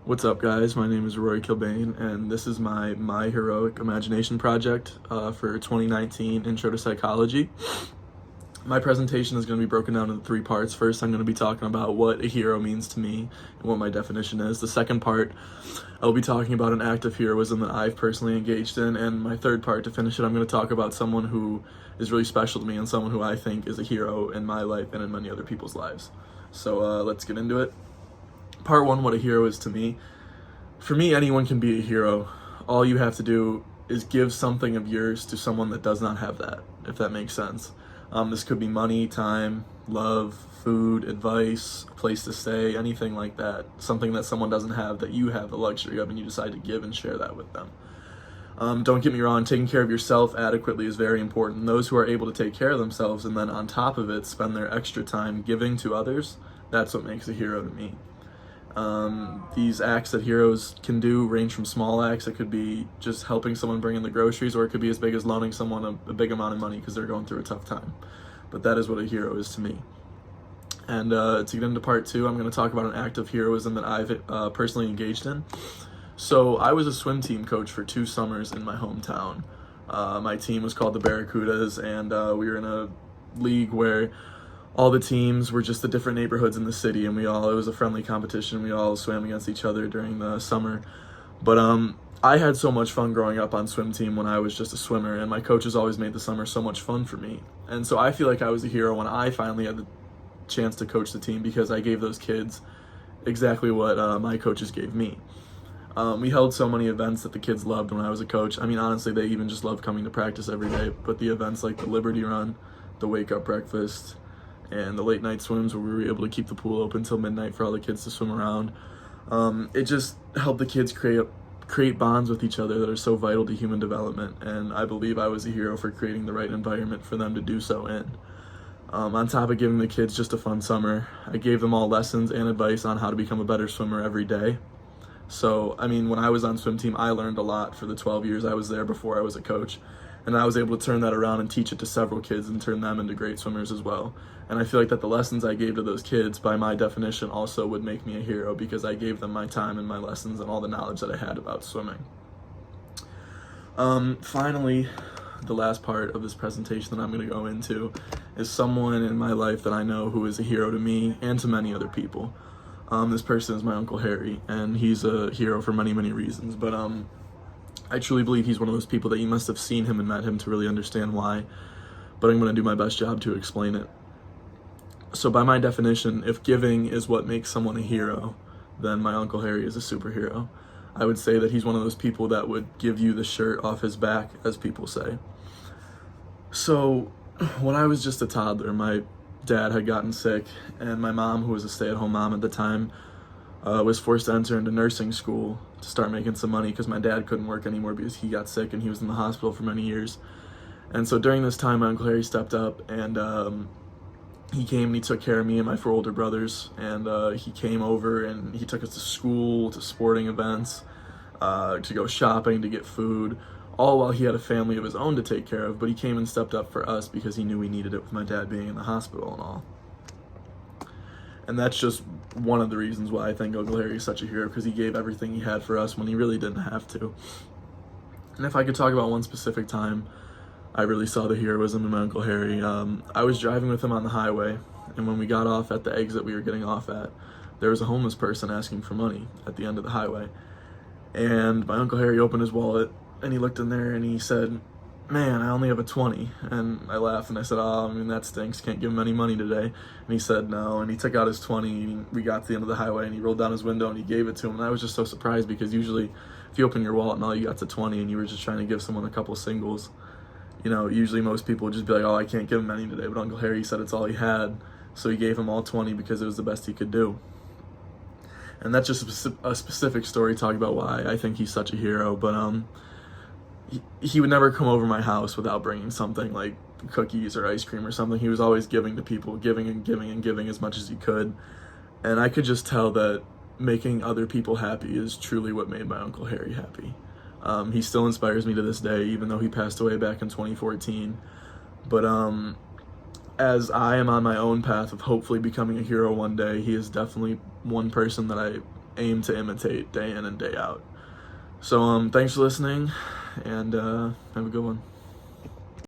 What's up, guys? My name is Rory Kilbane, and this is my Heroic Imagination project for 2019 Intro to Psychology. My presentation is going to be broken down into three parts. First, I'm going to be talking about what a hero means to me and what my definition is. The second part, I'll be talking about an act of heroism that I've personally engaged in. And my third part, to finish it, I'm going to talk about someone who is really special to me and someone who I think is a hero in my life and in many other people's lives. So let's get into it. Part one, what a hero is to me. For me, anyone can be a hero. All you have to do is give something of yours to someone that does not have that, if that makes sense. This could be money, time, love, food, advice, a place to stay, anything like that. Something that someone doesn't have that you have the luxury of and you decide to give and share that with them. Don't get me wrong, taking care of yourself adequately is very important. Those who are able to take care of themselves and then on top of it spend their extra time giving to others, that's what makes a hero to me. These acts that heroes can do range from small acts. It could be just helping someone bring in the groceries, or it could be as big as loaning someone a big amount of money because they're going through a tough time. But that is what a hero is to me. And to get into part two, I'm going to talk about an act of heroism that I've personally engaged in. So I was a swim team coach for 2 summers in my hometown. My team was called the Barracudas, and we were in a league where all the teams were just the different neighborhoods in the city, and it was a friendly competition. We all swam against each other during the summer. But I had so much fun growing up on swim team when I was just a swimmer, and my coaches always made the summer so much fun for me. And so I feel like I was a hero when I finally had the chance to coach the team, because I gave those kids exactly what my coaches gave me. We held so many events that the kids loved when I was a coach. I mean, honestly, they even just loved coming to practice every day. But the events like the Liberty Run, the Wake Up Breakfast, and the late night swims where we were able to keep the pool open till midnight for all the kids to swim around. It just helped the kids create bonds with each other that are so vital to human development, and I believe I was a hero for creating the right environment for them to do so in. On top of giving the kids just a fun summer, I gave them all lessons and advice on how to become a better swimmer every day. So, I mean, when I was on swim team, I learned a lot for the 12 years I was there before I was a coach. And I was able to turn that around and teach it to several kids and turn them into great swimmers as well. And I feel like that the lessons I gave to those kids, by my definition, also would make me a hero, because I gave them my time and my lessons and all the knowledge that I had about swimming. Finally, the last part of this presentation that I'm going to go into is someone in my life that I know who is a hero to me and to many other people. This person is my Uncle Harry, and he's a hero for many, many reasons. But I truly believe he's one of those people that you must have seen him and met him to really understand why, but I'm going to do my best job to explain it. So by my definition, if giving is what makes someone a hero, then my Uncle Harry is a superhero. I would say that he's one of those people that would give you the shirt off his back, as people say. So when I was just a toddler, my dad had gotten sick, and my mom, who was a stay-at-home mom at the time, was forced to enter into nursing school to start making some money, because my dad couldn't work anymore because he got sick and he was in the hospital for many years. And so during this time, my Uncle Harry stepped up, and he came and he took care of me and my 4 older brothers. And he came over and he took us to school, to sporting events, to go shopping, to get food, all while he had a family of his own to take care of. But he came and stepped up for us because he knew we needed it with my dad being in the hospital and all. And that's just one of the reasons why I think Uncle Harry is such a hero, because he gave everything he had for us when he really didn't have to. And if I could talk about one specific time I really saw the heroism in my Uncle Harry, I was driving with him on the highway, and when we got off at the exit we were getting off at, there was a homeless person asking for money at the end of the highway. And my Uncle Harry opened his wallet, and he looked in there, and he said, "Man, I only have a 20. And I laughed and I said, "Oh, I mean, that stinks. Can't give him any money today." And he said no, and he took out his 20, and we got to the end of the highway, and he rolled down his window and he gave it to him. And I was just so surprised, because usually if you open your wallet and all you got's a 20 and you were just trying to give someone a couple singles, you know, usually most people would just be like, "Oh, I can't give him any today." But Uncle Harry said it's all he had, so he gave him all 20 because it was the best he could do. And that's just a specific story talking about why I think he's such a hero. But he would never come over my house without bringing something like cookies or ice cream or something. He was always giving to people, giving and giving and giving as much as he could. And I could just tell that making other people happy is truly what made my Uncle Harry happy. He still inspires me to this day, even though he passed away back in 2014. But as I am on my own path of hopefully becoming a hero one day, he is definitely one person that I aim to imitate day in and day out. So thanks for listening, and have a good one.